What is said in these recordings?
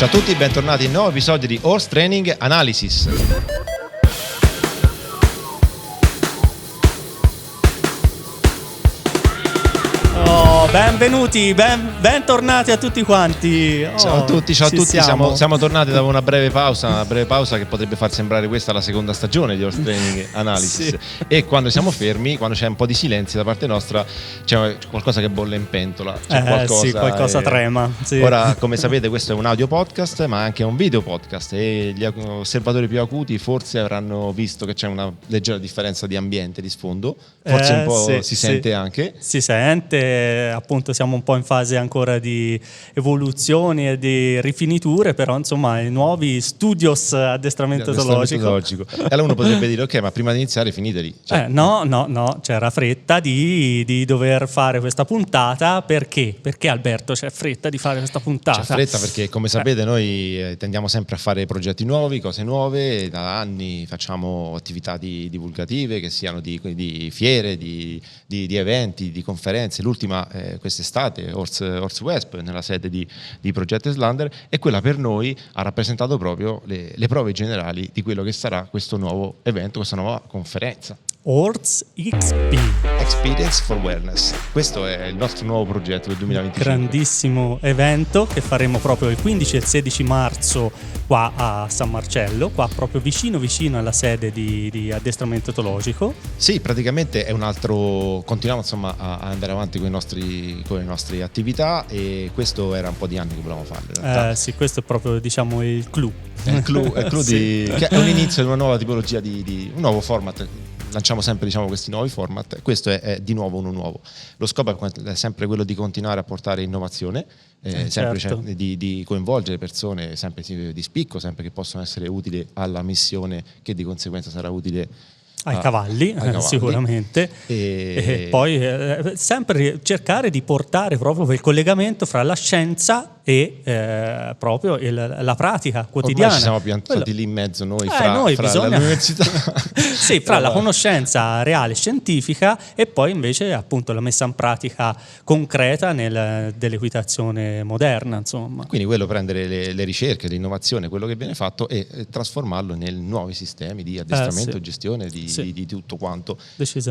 Ciao a tutti, bentornati in un nuovo episodio di Horse Training Analysis. Benvenuti, bentornati a tutti quanti. Ciao a tutti, siamo tornati dopo una breve pausa che potrebbe far sembrare questa la seconda stagione di Horse Training Analysis. Sì. E quando siamo fermi, quando c'è un po' di silenzio da parte nostra, c'è qualcosa che bolle in pentola, qualcosa trema. Sì. Ora, come sapete, questo è un audio podcast, ma anche un video podcast, e gli osservatori più acuti forse avranno visto che c'è una leggera differenza di ambiente, di sfondo, forse un po' si sente anche. Si sente, appunto siamo un po' in fase ancora di evoluzioni e di rifiniture, però insomma i nuovi studios addestramento etologico. E allora uno potrebbe dire ok, ma prima di iniziare finiteli. No, c'era fretta di dover fare questa puntata. Perché Alberto c'è fretta di fare questa puntata? C'è fretta perché, come sapete, noi tendiamo sempre a fare progetti nuovi, cose nuove. Da anni facciamo attività divulgative, che siano di fiere, di eventi, di conferenze. L'ultima quest'estate, Horse Wesp, nella sede di Progetto Slander, e quella per noi ha rappresentato proprio le prove generali di quello che sarà questo nuovo evento, questa nuova conferenza. Horse XP, Experience for Wellness. Questo è il nostro nuovo progetto del 2025. Grandissimo evento che faremo proprio il 15 e il 16 marzo qua a San Marcello, qua proprio vicino alla sede di addestramento etologico. Sì, praticamente è un altro, continuiamo insomma a andare avanti con le nostre attività, e questo era un po' di anni che volevamo farlo. Sì, questo è proprio, diciamo, il clou. È il clou sì. Che è un inizio di una nuova tipologia di un nuovo format. Lanciamo sempre, diciamo, questi nuovi format. Questo è di nuovo uno nuovo. Lo scopo è sempre quello di continuare a portare innovazione, sempre di coinvolgere persone sempre di spicco, sempre che possono essere utili alla missione, che di conseguenza sarà utile ai cavalli. Sicuramente. E poi sempre cercare di portare proprio il collegamento fra la scienza e proprio la pratica quotidiana. Ormai ci siamo piantati lì in mezzo noi fra l'università sì, fra la conoscenza reale scientifica e poi invece appunto la messa in pratica concreta dell'equitazione moderna, insomma. Quindi quello, prendere le ricerche, l'innovazione, quello che viene fatto, e trasformarlo nei nuovi sistemi di addestramento, gestione di tutto quanto.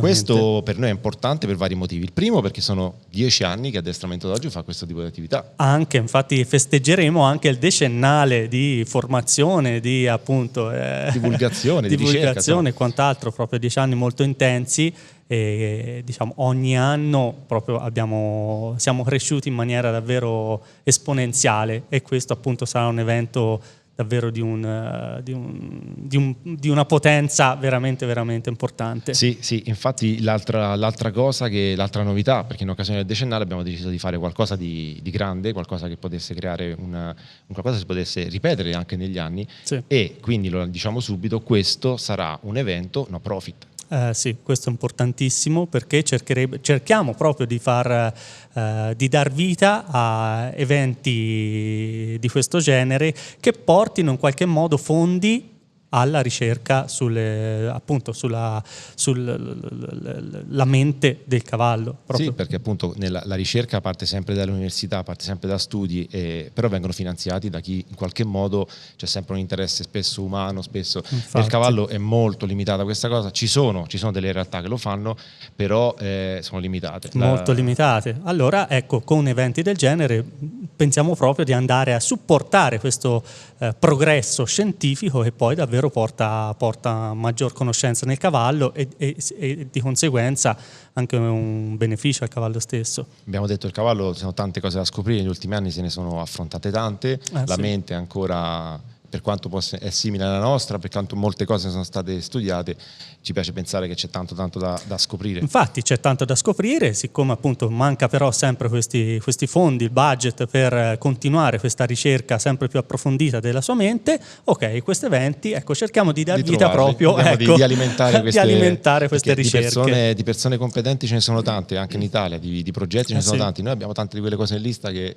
Questo per noi è importante per vari motivi. Il primo, perché sono 10 anni che addestramento d'oggi fa questo tipo di attività. Anche, infatti festeggeremo anche il decennale di formazione, di appunto divulgazione, di ricerca, e quant'altro, proprio 10 anni molto intensi, e diciamo ogni anno proprio siamo cresciuti in maniera davvero esponenziale, e questo appunto sarà un evento davvero di una potenza veramente veramente importante. Sì, infatti l'altra novità, perché in occasione del decennale abbiamo deciso di fare qualcosa di grande, qualcosa che potesse creare qualcosa che si potesse ripetere anche negli anni, e quindi lo diciamo subito, questo sarà un evento no profit. Sì, questo è importantissimo, perché cerchiamo proprio di dar vita a eventi di questo genere che portino in qualche modo fondi alla ricerca sulla mente del cavallo. Proprio. Sì, perché appunto la ricerca parte sempre dall'università, parte sempre da studi, però vengono finanziati da chi in qualche modo c'è sempre un interesse spesso umano, spesso. Nel cavallo è molto limitata questa cosa. Ci sono delle realtà che lo fanno, però sono limitate. Molto limitate. Allora, ecco, con eventi del genere pensiamo proprio di andare a supportare questo progresso scientifico, che poi davvero porta maggior conoscenza nel cavallo e di conseguenza anche un beneficio al cavallo stesso. Abbiamo detto il cavallo, ci sono tante cose da scoprire, negli ultimi anni se ne sono affrontate tante, la mente ancora, per quanto è simile alla nostra, per quanto molte cose sono state studiate, ci piace pensare che c'è tanto da scoprire. Infatti c'è tanto da scoprire, siccome appunto manca però sempre questi fondi, il budget per continuare questa ricerca sempre più approfondita della sua mente. Ok, questi eventi, ecco, cerchiamo di dar vita proprio, di alimentare queste ricerche. Di persone competenti ce ne sono tante, anche in Italia, di progetti ce ne sono tanti. Noi abbiamo tante di quelle cose in lista che...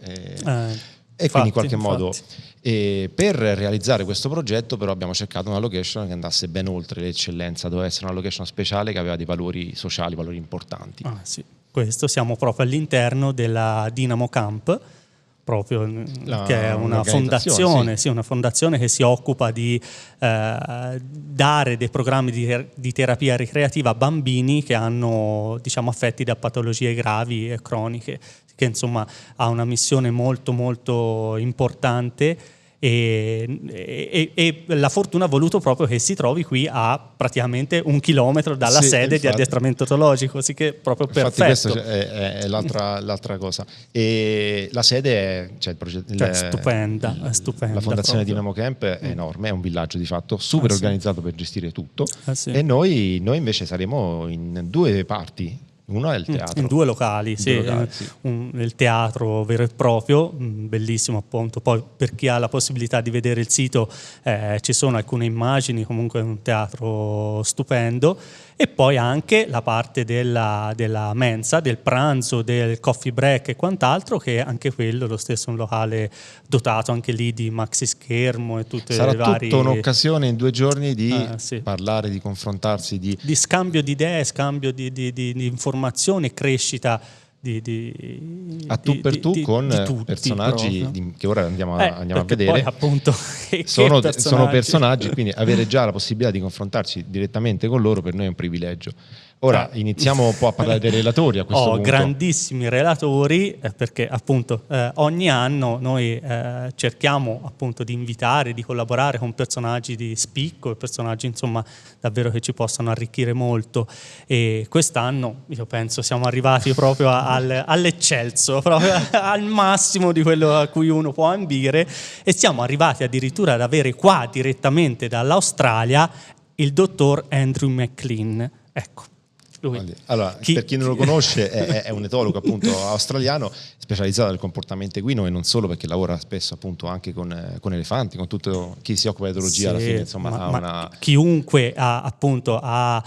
E quindi in qualche modo per realizzare questo progetto però abbiamo cercato una location che andasse ben oltre l'eccellenza, doveva essere una location speciale che aveva dei valori sociali, valori importanti. Questo siamo proprio all'interno della Dynamo Camp, proprio, che è una fondazione, sì, una fondazione che si occupa di dare dei programmi di terapia ricreativa a bambini che hanno, diciamo, affetti da patologie gravi e croniche, che insomma ha una missione molto molto importante. E la fortuna ha voluto proprio che si trovi qui a praticamente 1 chilometro dalla sede di addestramento etologico, così che proprio perfetto. Infatti questa è l'altra cosa. E la sede è, cioè il progetto, è stupenda, è stupenda. La fondazione proprio. Dinamo Camp è enorme, è un villaggio di fatto, super organizzato per gestire tutto. Sì. E noi invece saremo in 2 parti. Uno è il teatro. In 2 locali, sì. Il teatro vero e proprio, bellissimo appunto. Poi per chi ha la possibilità di vedere il sito ci sono alcune immagini, comunque è un teatro stupendo. E poi anche la parte della mensa, del pranzo, del coffee break e quant'altro, che anche quello lo stesso un locale dotato anche lì di maxi schermo e tutte Sarà le varie... tutta un'occasione in 2 giorni di sì. parlare, di confrontarsi, di scambio di idee, scambio di informazioni, crescita a tu per tu con tutti, personaggi che ora andiamo a vedere. Poi, appunto, sono personaggi, quindi avere già la possibilità di confrontarci direttamente con loro per noi è un privilegio. Ora iniziamo un po' a parlare dei relatori a questo punto. Grandissimi relatori, perché appunto ogni anno noi cerchiamo appunto di invitare, di collaborare con personaggi di spicco e personaggi insomma davvero che ci possano arricchire molto, e quest'anno io penso siamo arrivati proprio all'eccelso, proprio al massimo di quello a cui uno può ambire, e siamo arrivati addirittura ad avere qua direttamente dall'Australia il dottor Andrew McLean. Ecco. Allora, per chi non lo conosce, è un etologo appunto australiano specializzato nel comportamento equino, e non solo, perché lavora spesso appunto anche con elefanti, con tutto chi si occupa di etologia. Alla fine insomma chiunque ha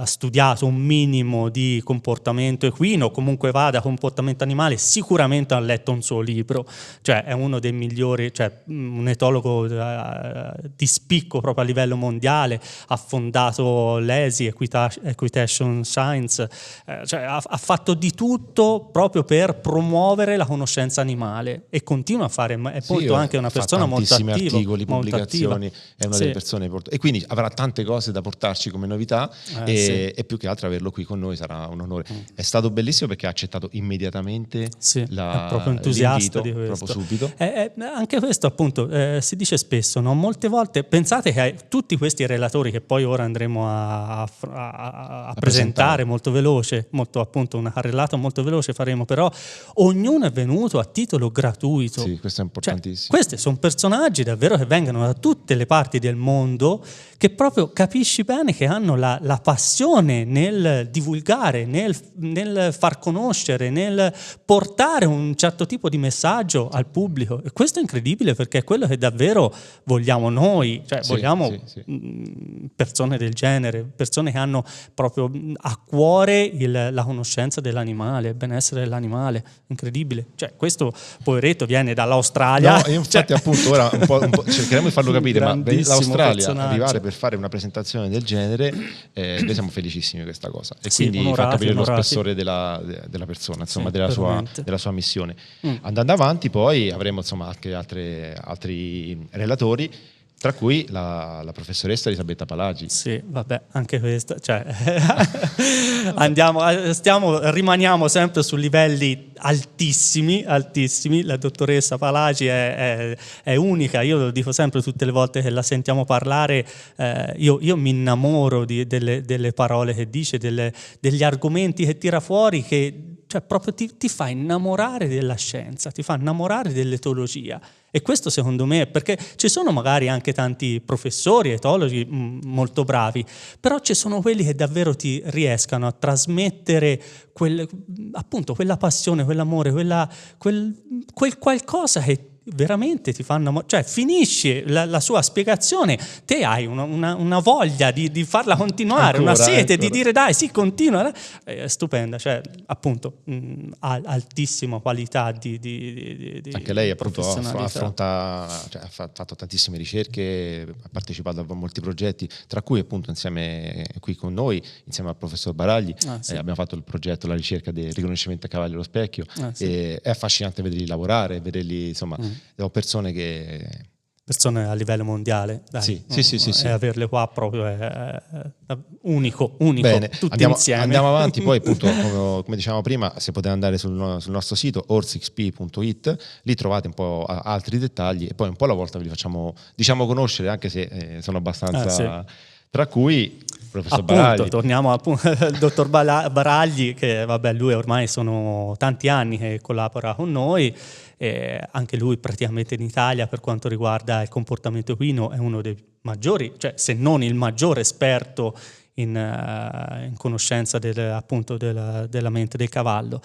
studiato un minimo di comportamento equino, comunque vada comportamento animale, sicuramente ha letto un suo libro, cioè è uno dei migliori, cioè un etologo di spicco proprio a livello mondiale, ha fondato l'ESI, Equitation Science, cioè ha fatto di tutto proprio per promuovere la conoscenza animale, e continua a fare, è molto anche una persona molto attiva, tantissimi articoli, pubblicazioni, attiva. È una delle persone e quindi avrà tante cose da portarci come novità, e più che altro averlo qui con noi sarà un onore. È stato bellissimo perché ha accettato immediatamente è proprio entusiasta di questo, proprio subito. Anche questo appunto si dice spesso, no? Molte volte pensate che tutti questi relatori che poi ora andremo a presentare molto veloce, molto appunto una carrellata molto veloce faremo, però ognuno è venuto a titolo gratuito. Sì, questo è importantissimo. Cioè, questi sono personaggi davvero che vengono da tutte le parti del mondo, che proprio capisci bene che hanno la passione nel divulgare, nel far conoscere, nel portare un certo tipo di messaggio al pubblico, e questo è incredibile perché è quello che davvero vogliamo noi, cioè vogliamo persone del genere, persone che hanno proprio a cuore la conoscenza dell'animale, il benessere dell'animale. Incredibile, cioè questo poveretto viene dall'Australia. No, infatti appunto ora un po' cercheremo di farlo capire, ma l'Australia arrivare per fare una presentazione del genere, noi siamo felicissimi di questa cosa, e quindi fa capire lo spessore della persona, insomma, della sua missione. Andando avanti poi avremo insomma anche altri relatori, tra cui la professoressa Elisabetta Palagi. Sì, vabbè, anche questa, cioè rimaniamo sempre su livelli altissimi. La dottoressa Palagi è unica, io lo dico sempre tutte le volte che la sentiamo parlare, io mi innamoro delle parole che dice, degli argomenti che tira fuori, che cioè proprio ti fa innamorare della scienza, ti fa innamorare dell'etologia. E questo secondo me, perché ci sono magari anche tanti professori, etologi molto bravi, però ci sono quelli che davvero ti riescano a trasmettere appunto quella passione, quell'amore, quel qualcosa che veramente ti fanno, cioè finisce la sua spiegazione, te hai una voglia di farla continuare, Ancora, una sete ancora. di dire dai sì continua, è stupenda, cioè appunto altissima qualità di Anche lei appunto professionalità. cioè, ha fatto tantissime ricerche, ha partecipato a molti progetti, tra cui appunto insieme qui con noi, insieme al professor Baragli, Sì. abbiamo fatto il progetto, la ricerca del riconoscimento a cavalli allo specchio, Sì. e è affascinante vederli lavorare, vederli, insomma, sono persone che... Persone a livello mondiale, dai. Sì. E averle qua proprio è unico, Bene, tutti insieme. andiamo avanti, poi appunto come dicevamo prima, se potete andare sul nostro sito orsxp.it, lì trovate un po' altri dettagli e poi un po' alla volta ve li facciamo, diciamo, conoscere, anche se sono abbastanza... Sì. Tra cui professor Appunto, Baragli. torniamo al dottor Baragli, che vabbè, lui ormai sono tanti anni che collabora con noi, anche lui praticamente in Italia per quanto riguarda il comportamento equino è uno dei maggiori, cioè se non il maggiore esperto in conoscenza appunto della mente del cavallo.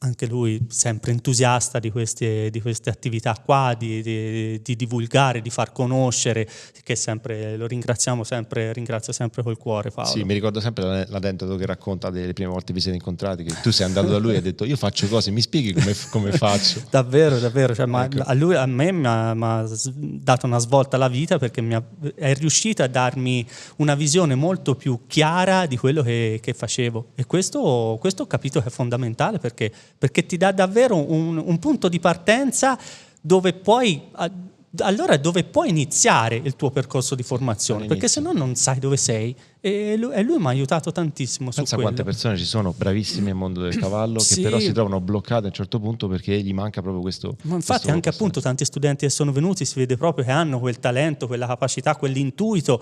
Anche lui sempre entusiasta di queste attività qua, di divulgare, di far conoscere, che sempre lo ringrazio sempre col cuore, Paolo. Sì, mi ricordo sempre l'aneddoto che racconta delle prime volte vi siete incontrati, che tu sei andato da lui e hai detto io faccio cose, mi spieghi come faccio? Davvero, cioè, Ecco. a me mi ha dato una svolta alla vita, perché è riuscito a darmi una visione molto più chiara di quello che facevo, e questo ho capito che è fondamentale, perché ti dà davvero un punto di partenza dove puoi iniziare il tuo percorso di formazione, perché se no non sai dove sei, e lui mi ha aiutato tantissimo. Pensa su quante quello. persone ci sono bravissime nel mondo del cavallo Sì. che però si trovano bloccate a un certo punto perché gli manca proprio questo. Ma infatti anche appunto tanti studenti che sono venuti si vede proprio che hanno quel talento, quella capacità, quell'intuito,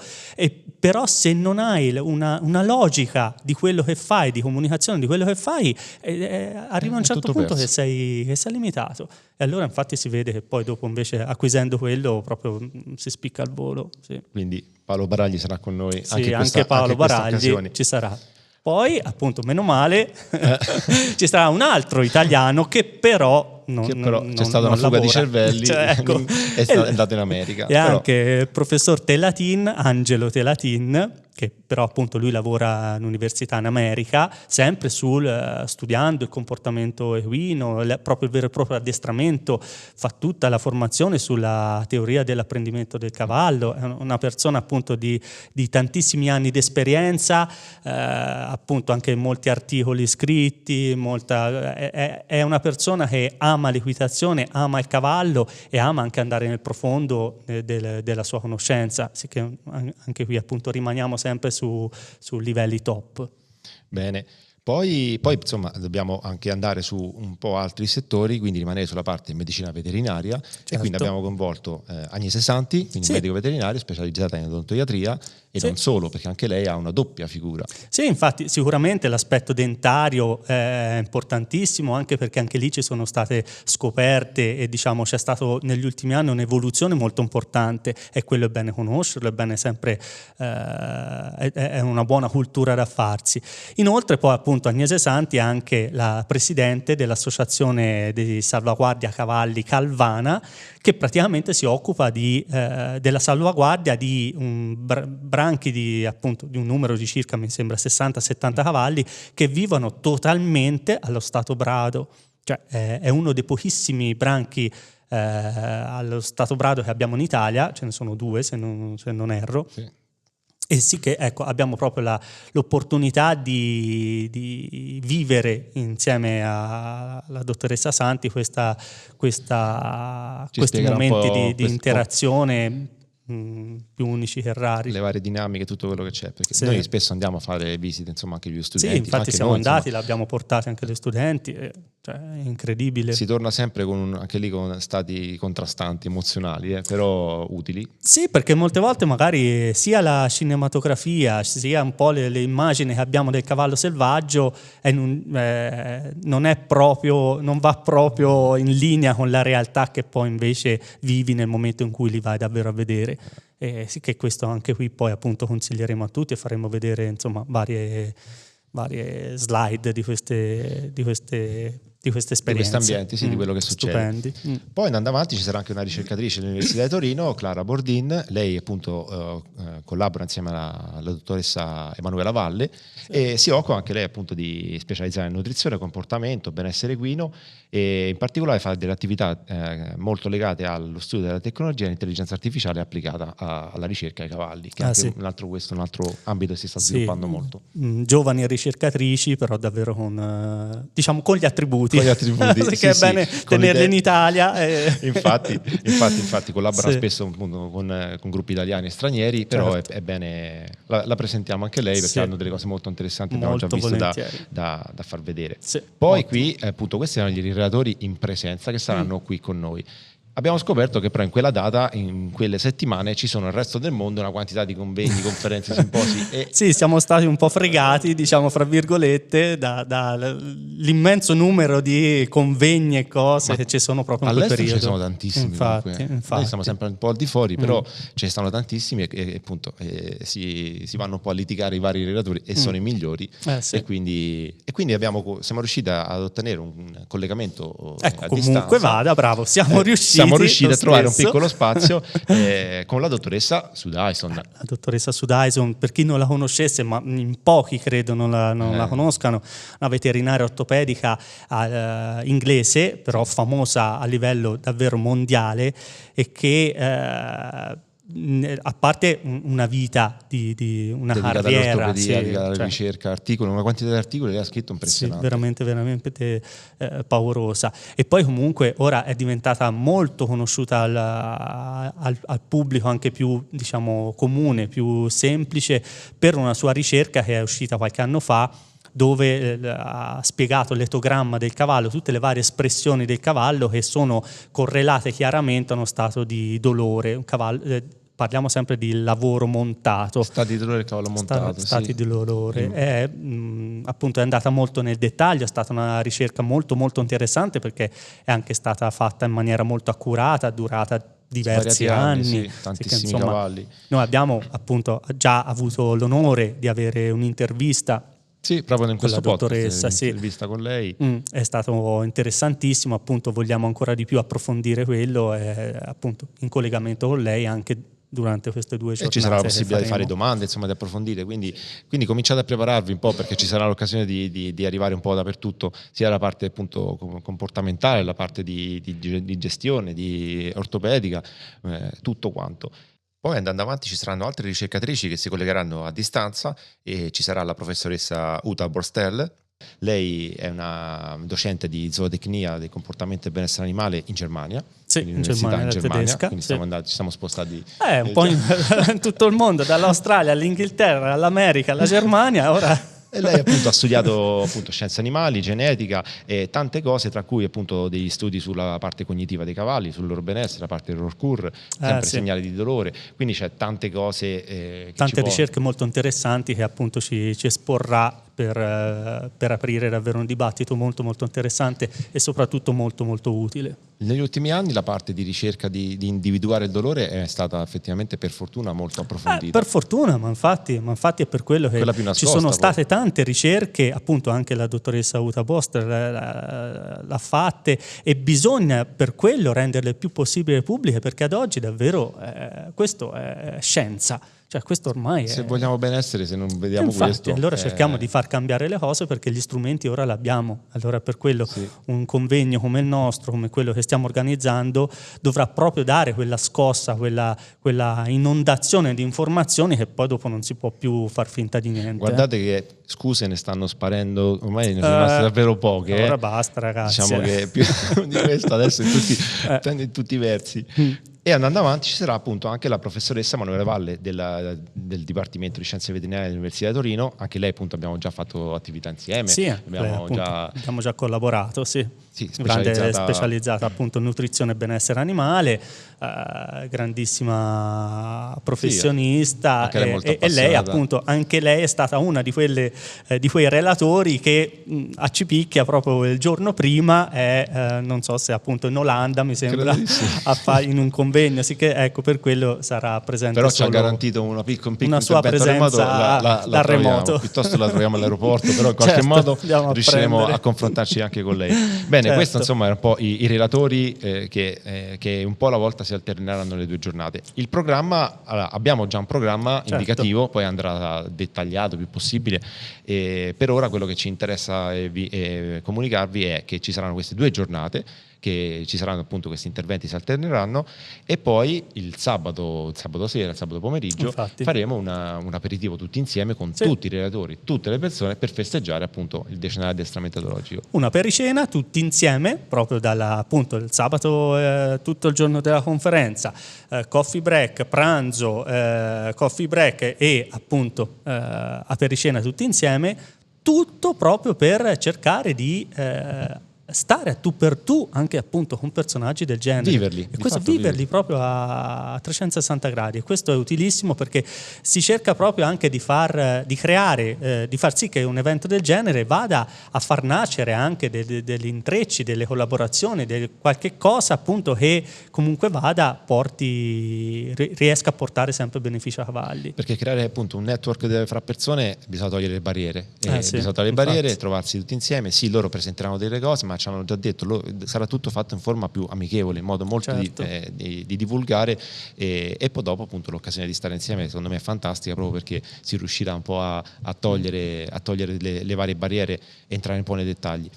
però se non hai una logica di quello che fai, di comunicazione di quello che fai, arriva a un certo punto che sei limitato. E allora infatti si vede che poi dopo invece acquisendo quello proprio si spicca al volo. Sì. Quindi Paolo Baragli sarà con noi Sì, anche Paolo Baragli ci sarà. Poi, appunto, meno male, ci sarà un altro italiano che però c'è stata una fuga di cervelli, cioè, ecco, è andato in America. E anche il professor Telatin, Angelo Telatin, che però appunto lui lavora all'università in America, sempre studiando il comportamento equino, proprio il vero e proprio addestramento, fa tutta la formazione sulla teoria dell'apprendimento del cavallo, è una persona appunto di tantissimi anni di esperienza, appunto anche molti articoli scritti, è una persona che ama l'equitazione, ama il cavallo e ama anche andare nel profondo della sua conoscenza, sì che anche qui appunto rimaniamo sempre su livelli top. Bene. Poi insomma dobbiamo anche andare su un po' altri settori, quindi rimanere sulla parte medicina veterinaria, certo. E quindi abbiamo coinvolto Agnese Santi, quindi medico veterinario specializzata in odontoiatria, e non solo, perché anche lei ha una doppia figura. Sì, infatti sicuramente l'aspetto dentario è importantissimo, anche perché anche lì ci sono state scoperte e diciamo c'è stato negli ultimi anni un'evoluzione molto importante, e quello è bene conoscerlo, è bene sempre, è una buona cultura da farsi. Inoltre poi appunto Agnese Santi è anche la presidente dell'associazione di salvaguardia cavalli Calvana, che praticamente si occupa della salvaguardia di branchi di un numero di circa, mi sembra 60-70 cavalli, che vivono totalmente allo stato brado. Cioè è uno dei pochissimi branchi allo stato brado che abbiamo in Italia, ce ne sono 2 se non erro. Sì. E sì che ecco, abbiamo proprio l'opportunità di vivere insieme alla dottoressa Santi questi momenti di interazione più unici che rari. Le varie dinamiche, tutto quello che c'è, perché noi spesso andiamo a fare visite insomma anche agli studenti. Sì, infatti siamo andati, l'abbiamo portati anche agli studenti, cioè è incredibile. Si torna sempre anche lì con stati contrastanti, emozionali, però utili. Sì, perché molte volte magari sia la cinematografia, sia un po' le immagini che abbiamo del cavallo selvaggio non va proprio in linea con la realtà che poi invece vivi nel momento in cui li vai davvero a vedere. Sì che questo anche qui poi appunto consiglieremo a tutti e faremo vedere insomma varie slide di queste queste esperienze. Di questi ambienti, sì, di quello che succede. Stupendi. Poi andando avanti ci sarà anche una ricercatrice dell'Università di Torino, Clara Bordin. Lei appunto collabora insieme alla dottoressa Emanuela Valle e si occupa anche lei appunto di specializzare in nutrizione, comportamento, benessere equino, e in particolare fa delle attività molto legate allo studio della tecnologia e l'intelligenza artificiale applicata alla ricerca ai cavalli, che è anche un altro ambito che si sta sviluppando molto. Giovani ricercatrici, però davvero con gli attributi. Con gli attributi che è bene tenerli in Italia. Infatti collaborano spesso appunto, con gruppi italiani e stranieri, però è bene, la presentiamo anche lei perché hanno delle cose molto interessanti, abbiamo già visto da far vedere. Poi qui appunto questi erano gli relatori in presenza che saranno qui con noi. Abbiamo scoperto che però in quella data, in quelle settimane, ci sono nel resto del mondo una quantità di convegni, conferenze, simposi. Sì, siamo stati un po' fregati, diciamo fra virgolette, dall'immenso numero di convegni e cose che ci sono proprio in quel periodo. All'estero ci sono tantissimi. Infatti. Noi stiamo sempre un po' al di fuori, però ce ne stanno tantissimi e appunto si vanno un po' a litigare i vari relatori e sono i migliori. E quindi siamo riusciti ad ottenere un collegamento a comunque distanza. bravo, siamo riusciti a trovare un piccolo spazio con la dottoressa Sudayson. La dottoressa Sudayson, per chi non la conoscesse, ma in pochi credo non la conoscano, una veterinaria ortopedica inglese, però famosa a livello davvero mondiale e che a parte una vita di una carriera alla ricerca, articoli, una quantità di articoli che ha scritto impressionante, veramente paurosa, e poi comunque ora è diventata molto conosciuta al pubblico anche più comune, più semplice, per una sua ricerca che è uscita qualche anno fa, dove ha spiegato l'etogramma del cavallo, tutte le varie espressioni del cavallo che sono correlate chiaramente a uno stato di dolore. Parliamo sempre di lavoro montato. Stati di dolore del cavallo montato. Stati di dolore. Appunto è andata molto nel dettaglio, è stata una ricerca molto molto interessante perché è anche stata fatta in maniera molto accurata, durata diversi anni, tantissimi cavalli. Noi abbiamo appunto già avuto l'onore di avere un'intervista. Sì, proprio in questo podcast, l'intervista con lei. È stato interessantissimo, appunto vogliamo ancora di più approfondire quello e appunto in collegamento con lei anche durante queste 2 giornate. E ci sarà la possibilità di fare domande, di approfondire, quindi cominciate a prepararvi un po', perché ci sarà l'occasione di arrivare un po' dappertutto, sia la parte appunto comportamentale, la parte di gestione, di ortopedica, tutto quanto. Poi andando avanti ci saranno altre ricercatrici che si collegheranno a distanza e ci sarà la professoressa Uta Borstel. Lei è una docente di zootecnia del comportamento e benessere animale in Germania. In Germania, tedesca. Quindi ci siamo spostati un po' in tutto il mondo, dall'Australia all'Inghilterra, all'America, alla Germania, ora... E lei appunto ha studiato appunto scienze animali, genetica e tante cose, tra cui appunto degli studi sulla parte cognitiva dei cavalli, sul loro benessere, la parte del ROR-CUR, sempre segnali di dolore, quindi c'è tante cose tante ricerche molto interessanti che appunto ci esporrà per aprire davvero un dibattito molto molto interessante e soprattutto molto molto utile. Negli ultimi anni la parte di ricerca di individuare il dolore è stata effettivamente, per fortà, molto approfondita. Per fortuna, ma infatti è per quello che ci sono state tante ricerche, appunto anche la dottoressa Uta Boster l'ha fatte, e bisogna per quello renderle il più possibile pubbliche, perché ad oggi davvero questo è scienza. Cioè questo ormai se vogliamo benessere, se non vediamo questo, allora cerchiamo di far cambiare le cose, perché gli strumenti ora li abbiamo. Allora per quello un convegno come il nostro, come quello che stiamo organizzando, dovrà proprio dare quella scossa, quella inondazione di informazioni che poi dopo non si può più far finta di niente. Guardate che scuse ne stanno sparendo, ormai ne sono rimaste davvero poche. Allora basta, ragazzi. Diciamo che più di questo adesso in tutti i versi. E andando avanti ci sarà appunto anche la professoressa Emanuela Valle del Dipartimento di Scienze Veterinarie dell'Università di Torino. Anche lei appunto abbiamo già fatto attività insieme. Abbiamo già collaborato, Sì, grande specializzata appunto in nutrizione e benessere animale, grandissima professionista, sì, e lei appunto, anche lei è stata una di quelle di quei relatori che a Cipicchia proprio il giorno prima è non so se appunto in Olanda, mi sembra, sì. in un convegno, sì, che ecco, per quello sarà presente. Però solo ci ha garantito un piccolo sua presenza la remoto. Piuttosto la troviamo all'aeroporto, però in qualche modo riusciremo a confrontarci anche con lei. Bene, questo insomma era un po' i relatori che un po' alla volta si alterneranno le 2 giornate. Il programma, abbiamo già un programma indicativo, poi andrà dettagliato il più possibile. Per ora quello che ci interessa comunicarvi è che ci saranno queste 2 giornate, che ci saranno appunto questi interventi, si alterneranno, e poi il sabato sera, il sabato pomeriggio, faremo un aperitivo tutti insieme con tutti i relatori, tutte le persone, per festeggiare appunto il decennale addestramento etologico. Una pericena tutti insieme, proprio appunto il sabato tutto il giorno della conferenza, coffee break, pranzo, coffee break e appunto apericena tutti insieme, tutto proprio per cercare di stare a tu per tu anche appunto con personaggi del genere, viverli proprio a 360 gradi, e questo è utilissimo perché si cerca proprio anche di far sì che un evento del genere vada a far nascere anche degli intrecci, delle collaborazioni, qualche cosa appunto che comunque riesca a portare sempre beneficio a cavalli, perché creare appunto un network fra persone bisogna togliere le barriere, bisogna togliere le barriere, trovarsi tutti insieme. Sì, loro presenteranno delle cose, ma ci hanno già detto sarà tutto fatto in forma più amichevole, in modo molto di divulgare, e poi dopo appunto l'occasione di stare insieme secondo me è fantastica, proprio perché si riuscirà un po' a togliere le varie barriere, entrare un po' nei dettagli.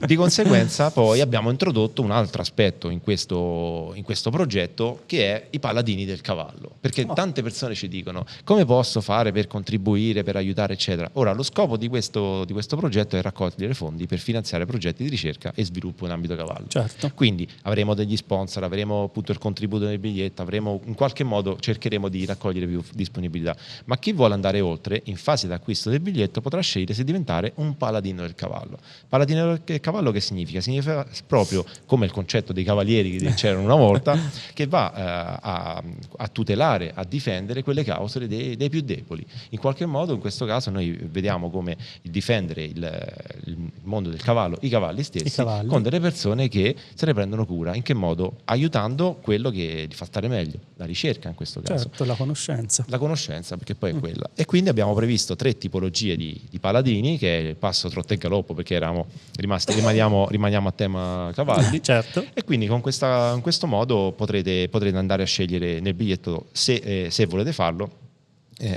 Di conseguenza poi abbiamo introdotto un altro aspetto in questo progetto, che è i paladini del cavallo, perché tante persone ci dicono: come posso fare per contribuire, per aiutare eccetera. Ora, lo scopo di questo progetto è raccogliere fondi per finanziare progetti di ricerca e sviluppo in ambito cavallo. Quindi avremo degli sponsor, avremo appunto il contributo del biglietto, in qualche modo cercheremo di raccogliere più disponibilità, ma chi vuole andare oltre, in fase di acquisto del biglietto, potrà scegliere se diventare un paladino del cavallo. Paladino del cavallo che significa? Significa proprio come il concetto dei cavalieri che c'erano una volta, che va a tutelare, a difendere quelle cause dei più deboli. In qualche modo, in questo caso, noi vediamo come difendere il mondo del cavallo, i cavalli stessi, con delle persone che se ne prendono cura. In che modo? Aiutando quello che li fa stare meglio, la ricerca in questo caso. La conoscenza, perché poi è quella. E quindi abbiamo previsto 3 tipologie di paladini, che è il passo, trotto e galoppo, perché rimaniamo a tema cavalli. E quindi in questo modo potrete andare a scegliere nel biglietto, se volete farlo,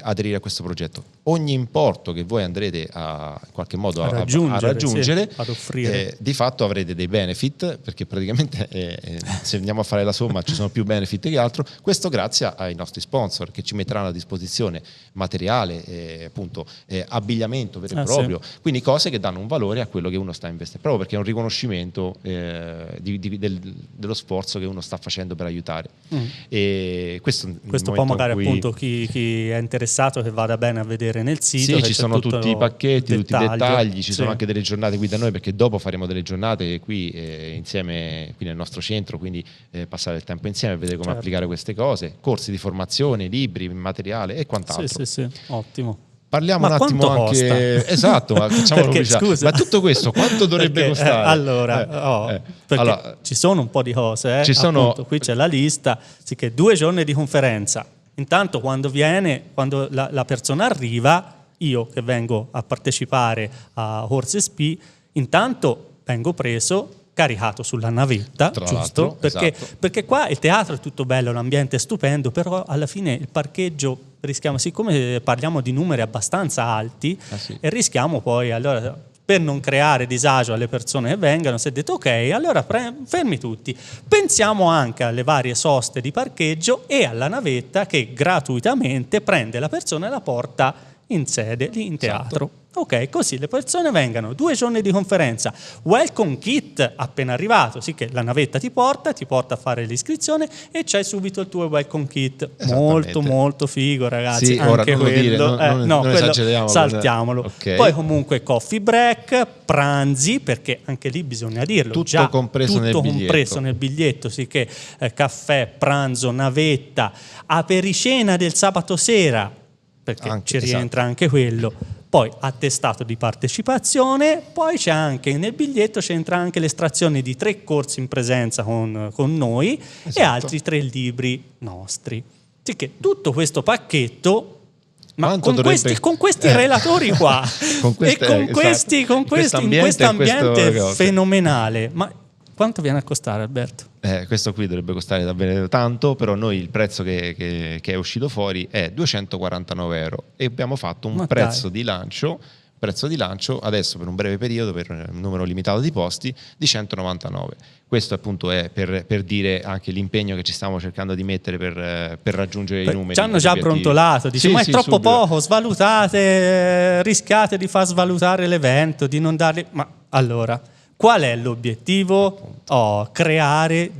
aderire a questo progetto. Ogni importo che voi andrete in qualche modo a raggiungere, ad offrire, di fatto avrete dei benefit, perché praticamente se andiamo a fare la somma ci sono più benefit che altro. Questo grazie ai nostri sponsor, che ci metteranno a disposizione materiale, appunto abbigliamento vero e proprio, quindi cose che danno un valore a quello che uno sta investendo, proprio perché è un riconoscimento dello sforzo che uno sta facendo per aiutare. E questo poi magari appunto chi è interessato, che vada bene a vedere nel sito. Ci sono tutti i pacchetti, tutti i dettagli, ci sono anche delle giornate qui da noi, perché dopo faremo delle giornate qui insieme, qui nel nostro centro, quindi passare del tempo insieme, vedere come applicare queste cose, corsi di formazione, libri, materiale e quant'altro. Sì, ottimo. Parliamo un attimo anche esatto, ma facciamo scusa, ma tutto questo quanto dovrebbe costare? Perché ci sono un po' di cose, appunto, qui c'è la lista, sì, che 2 giorni di conferenza. Intanto quando la persona arriva, io che vengo a partecipare a Horses P, intanto vengo preso, caricato sulla navetta, giusto? Perché qua il teatro è tutto bello, l'ambiente è stupendo, però alla fine il parcheggio rischiamo, siccome parliamo di numeri abbastanza alti, e rischiamo poi, allora, per non creare disagio alle persone che vengano, si è detto ok, allora fermi tutti, pensiamo anche alle varie soste di parcheggio e alla navetta che gratuitamente prende la persona e la porta in sede lì in teatro. Ok, così le persone vengano 2 giorni di conferenza, welcome kit appena arrivato, sì che la navetta ti porta a fare l'iscrizione e c'hai subito il tuo welcome kit. Molto molto figo, ragazzi. Sì, anche ora non quello, lo dire, non quello esageriamo. saltiamolo. Okay. Poi comunque coffee break, pranzi, perché anche lì bisogna dirlo, tutto già compreso nel biglietto, sì che caffè, pranzo, navetta, apericena del sabato sera, perché anche, ci rientra anche quello. Poi attestato di partecipazione, poi c'è anche nel biglietto c'entra anche l'estrazione di 3 corsi in presenza con noi e altri 3 libri nostri. Sì che tutto questo pacchetto, ma con questi relatori qua in questo ambiente fenomenale, ma quanto viene a costare, Alberto? Questo qui dovrebbe costare davvero tanto, però noi il prezzo che è uscito fuori è 249 euro e abbiamo fatto un prezzo di lancio adesso per un breve periodo, per un numero limitato di posti, di 199. Questo appunto è per dire anche l'impegno che ci stiamo cercando di mettere per raggiungere i numeri. Ci hanno già brontolato, ma è troppo poco, svalutate, rischiate di far svalutare l'evento, di non darli... Ma allora... Qual è l'obiettivo? Creare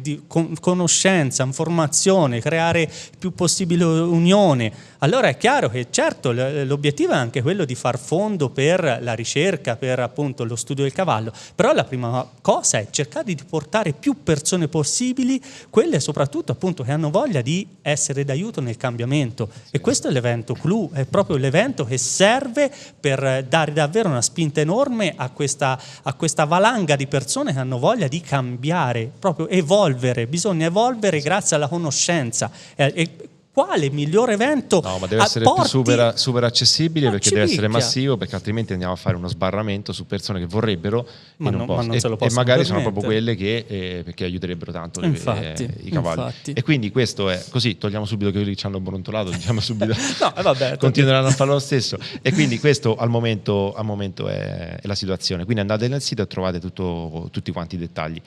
conoscenza, informazione, creare più possibile unione. Allora è chiaro che certo l'obiettivo è anche quello di far fondo per la ricerca, per appunto lo studio del cavallo, però la prima cosa è cercare di portare più persone possibili, quelle soprattutto appunto che hanno voglia di essere d'aiuto nel cambiamento. E questo è l'evento clou, è proprio l'evento che serve per dare davvero una spinta enorme a questa valanga di persone che hanno voglia di cambiare, proprio evolvere. Bisogna evolvere grazie alla conoscenza. Quale migliore evento? No, ma deve essere più super accessibile, perché deve essere massivo, perché altrimenti andiamo a fare uno sbarramento su persone che vorrebbero ma non se lo possono e magari sono proprio quelle che perché aiuterebbero tanto i cavalli. Infatti. E quindi questo è così, togliamo subito che ci hanno brontolato, diciamo subito. No, vabbè, continueranno a farlo lo stesso. E quindi questo al momento è la situazione. Quindi andate nel sito e trovate tutti quanti i dettagli.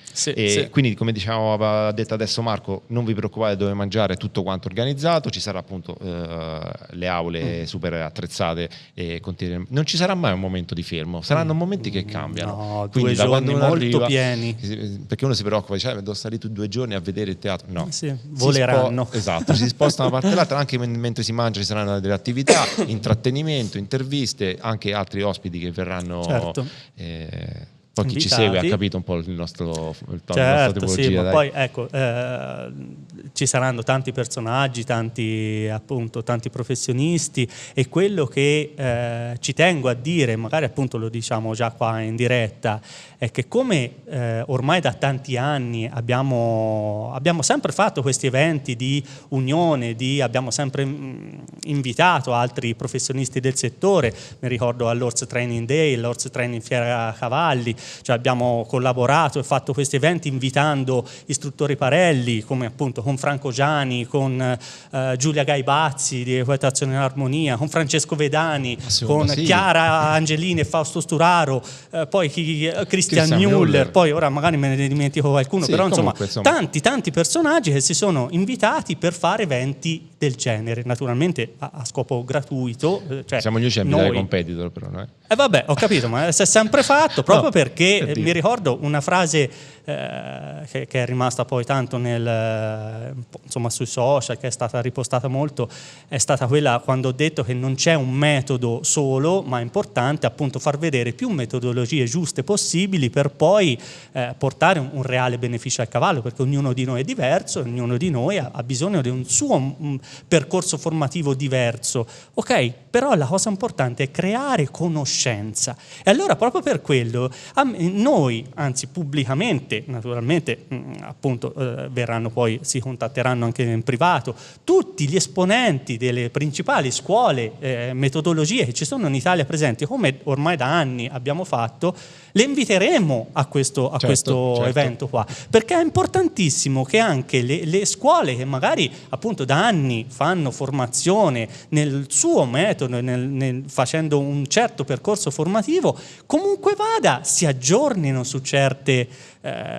Quindi, come ha detto adesso Marco, non vi preoccupate dove mangiare, è tutto quanto organizzato. Ci sarà appunto le aule super attrezzate e non ci sarà mai un momento di fermo, saranno momenti che cambiano. No, quindi 2 giorni molto pieni, perché uno si preoccupa, dice devo stare lì 2 giorni a vedere il teatro. No, voleranno. Esatto, si spostano da una parte all'altra, anche mentre si mangia ci saranno delle attività, intrattenimento, interviste, anche altri ospiti che verranno. Certo. Poi chi ci segue ha capito un po' il nostro certo, sì, ma poi ecco, ci saranno tanti personaggi, tanti professionisti, e quello che ci tengo a dire, magari appunto lo diciamo già qua in diretta, è che come ormai da tanti anni abbiamo sempre fatto questi eventi di unione, abbiamo sempre invitato altri professionisti del settore, mi ricordo all'Horse Training Day, all'Horse Training Fiera Cavalli, cioè abbiamo collaborato e fatto questi eventi invitando istruttori Parelli, come appunto con Franco Giani, con Giulia Gaibazzi di Equitazione in Armonia, con Francesco Vedani, con Chiara Angelini e Fausto Sturaro, poi Christian Müller, poi ora magari me ne dimentico qualcuno, però insomma tanti personaggi che si sono invitati per fare eventi del genere, naturalmente a scopo gratuito. Cioè siamo gli unici a invitare competitor, però noi. Vabbè, ho capito, ma si è sempre fatto, proprio perché mi ricordo una frase che è rimasta poi tanto insomma sui social, che è stata ripostata molto, è stata quella quando ho detto che non c'è un metodo solo, ma è importante appunto far vedere più metodologie giuste possibili per poi portare un reale beneficio al cavallo, perché ognuno di noi è diverso, ognuno di noi ha bisogno di un suo percorso formativo diverso, ok? Però la cosa importante è creare conoscenza, e allora proprio per quello noi, anzi pubblicamente, naturalmente appunto verranno poi, si contatteranno anche in privato, tutti gli esponenti delle principali scuole, metodologie che ci sono in Italia presenti, come ormai da anni abbiamo fatto, le inviteremo a questo Certo. evento qua, perché è importantissimo che anche le scuole che magari appunto da anni fanno formazione nel suo metodo, facendo un certo percorso formativo, comunque si aggiornino su certe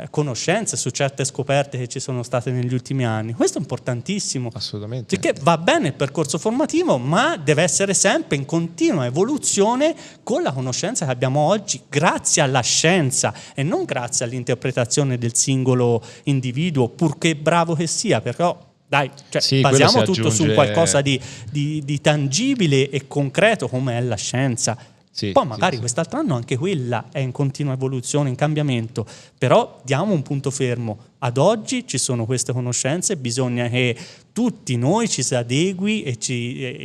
conoscenze, su certe scoperte che ci sono state negli ultimi anni. Questo è importantissimo. Assolutamente. Perché va bene il percorso formativo, ma deve essere sempre in continua evoluzione con la conoscenza che abbiamo oggi, grazie alla scienza e non grazie all'interpretazione del singolo individuo, purché bravo che sia, però dai, Sì, basiamo tutto su aggiunge... qualcosa di tangibile e concreto come è la scienza. Sì, Poi magari sì. quest'altro anno anche quella è in continua evoluzione, in cambiamento, però diamo un punto fermo. Ad oggi ci sono queste conoscenze, bisogna che tutti noi ci si adegui e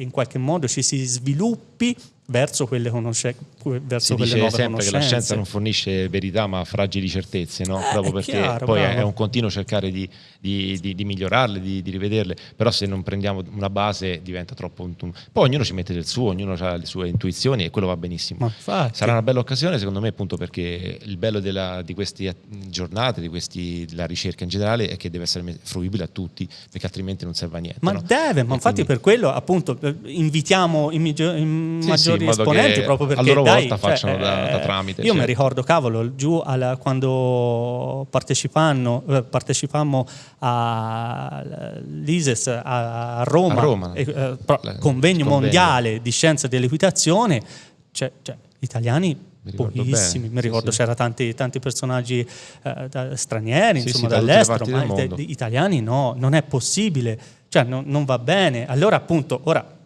in qualche modo ci si sviluppi verso quelle conoscenze, verso quelle nuove sempre conoscenze. che la scienza non fornisce verità ma fragili certezze, no? Proprio perché chiaro, poi bravo. è un continuo cercare di migliorarle, di rivederle, però se non prendiamo una base diventa troppo... Poi ognuno ci mette del suo, ognuno ha le sue intuizioni e quello va benissimo. Ma infatti. Sarà una bella occasione secondo me, appunto, perché il bello di queste giornate, della ricerca in generale, è che deve essere fruibile a tutti, perché altrimenti non serve a niente. Ma no? deve, ma infatti per quello appunto invitiamo i maggiori in modo esponenti, che proprio perché a loro dai, volta facciano da tramite. Io mi ricordo, cavolo, giù quando partecipammo all'ISES a Roma, convegno mondiale di scienza dell'equitazione, italiani pochissimi, mi ricordo c'era tanti personaggi stranieri, insomma, dall'estero, ma italiani no, non è possibile, non va bene. Allora appunto, ora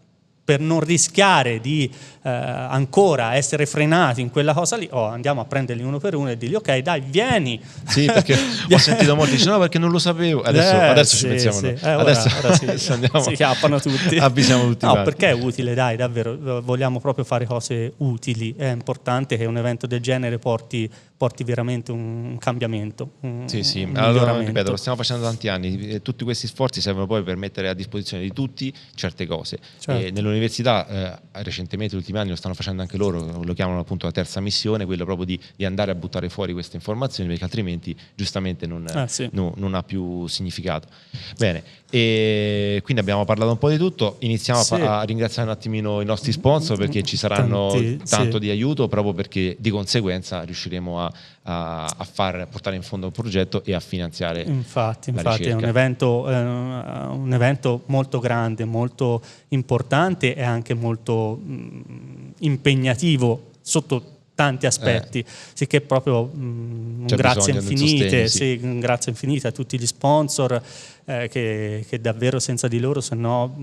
per non rischiare di ancora essere frenati in quella cosa lì, andiamo a prenderli uno per uno e dirgli ok, dai, vieni. Sì, perché ho sentito molti dicono no, perché non lo sapevo. Adesso ci pensiamo noi. Adesso andiamo, si chiappano tutti. Avvisiamo tutti. No, perché è utile, dai, davvero, vogliamo proprio fare cose utili. È importante che un evento del genere porti veramente un cambiamento. Sì. Un allora, ripeto, lo stiamo facendo da tanti anni e tutti questi sforzi servono poi per mettere a disposizione di tutti certe cose. Certo. E nell'università recentemente, negli ultimi anni, lo stanno facendo anche loro, lo chiamano appunto la terza missione, quello proprio di andare a buttare fuori queste informazioni, perché altrimenti giustamente non ha più significato. Bene, e quindi abbiamo parlato un po' di tutto, iniziamo a ringraziare un attimino i nostri sponsor, perché ci saranno tanto di aiuto, proprio perché di conseguenza riusciremo a portare in fondo un progetto e a finanziare infatti ricerca. È un evento molto grande, molto importante e anche molto impegnativo sotto tanti aspetti, sicché proprio grazie infinite, grazie infinite a tutti gli sponsor che davvero senza di loro, se no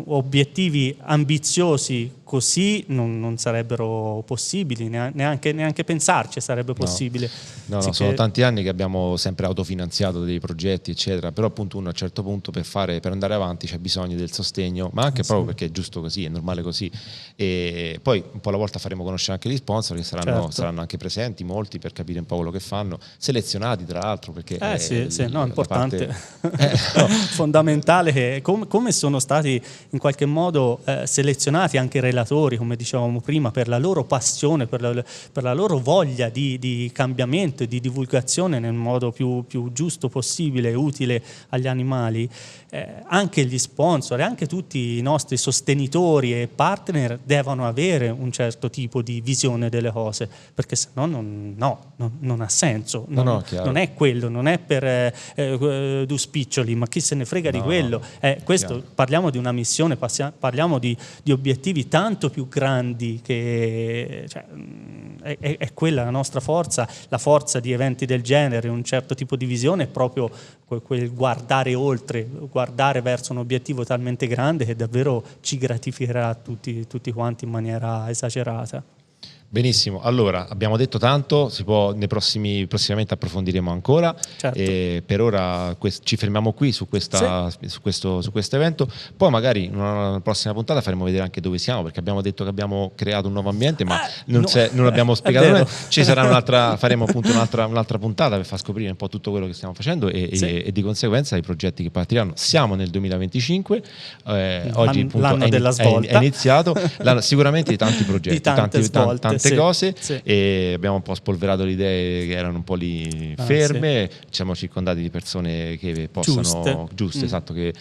obiettivi ambiziosi così non sarebbero possibili, neanche pensarci sarebbe possibile. No, sono tanti anni che abbiamo sempre autofinanziato dei progetti eccetera, però appunto uno a un certo punto per andare avanti c'è bisogno del sostegno, ma anche proprio perché è giusto così, è normale così, e poi un po' alla volta faremo conoscere anche gli sponsor che saranno anche presenti, molti, per capire un po' quello che fanno, selezionati tra l'altro, perché è importante. Fondamentale che come sono stati in qualche modo selezionati anche i relatori, come dicevamo prima, per la loro passione, per la loro voglia di cambiamento e di divulgazione nel modo più giusto possibile e utile agli animali. Anche gli sponsor e anche tutti i nostri sostenitori e partner devono avere un certo tipo di visione delle cose, perché se no non ha senso, non è quello, non è per due spiccioli, ma chi se ne frega di quello. Questo, parliamo di una missione, parliamo di obiettivi tanto più grandi, che è quella la nostra forza, la forza di eventi del genere, un certo tipo di visione è proprio quel guardare oltre, guardare verso un obiettivo talmente grande che davvero ci gratificherà tutti quanti in maniera esagerata. Benissimo, allora abbiamo detto tanto, prossimamente approfondiremo ancora, e per ora ci fermiamo qui su questo evento, poi magari in una prossima puntata faremo vedere anche dove siamo, perché abbiamo detto che abbiamo creato un nuovo ambiente, ma non l'abbiamo spiegato. Ci sarà faremo appunto un'altra puntata per far scoprire un po' tutto quello che stiamo facendo e di conseguenza i progetti che partiranno. Siamo nel 2025, oggi appunto l'anno della svolta. È iniziato, sicuramente tanti progetti, tante tante cose sì. e abbiamo un po' spolverato le idee che erano un po' lì ferme, ci siamo circondati di persone che possano giuste, esatto, che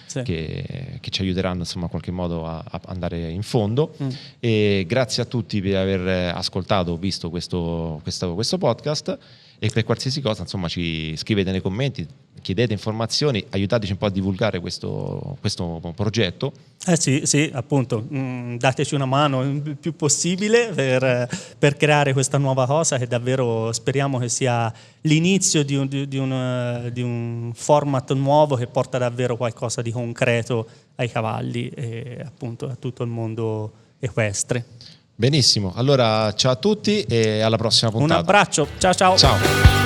ci aiuteranno insomma in qualche modo a andare in fondo. E grazie a tutti per aver ascoltato o visto questo podcast, e per qualsiasi cosa insomma ci scrivete nei commenti, chiedete informazioni, aiutateci un po' a divulgare questo progetto. Sì, appunto, dateci una mano il più possibile per creare questa nuova cosa, che davvero speriamo che sia l'inizio di un format nuovo che porta davvero qualcosa di concreto ai cavalli e appunto a tutto il mondo equestre. Benissimo, allora ciao a tutti e alla prossima puntata. Un abbraccio, ciao. Ciao.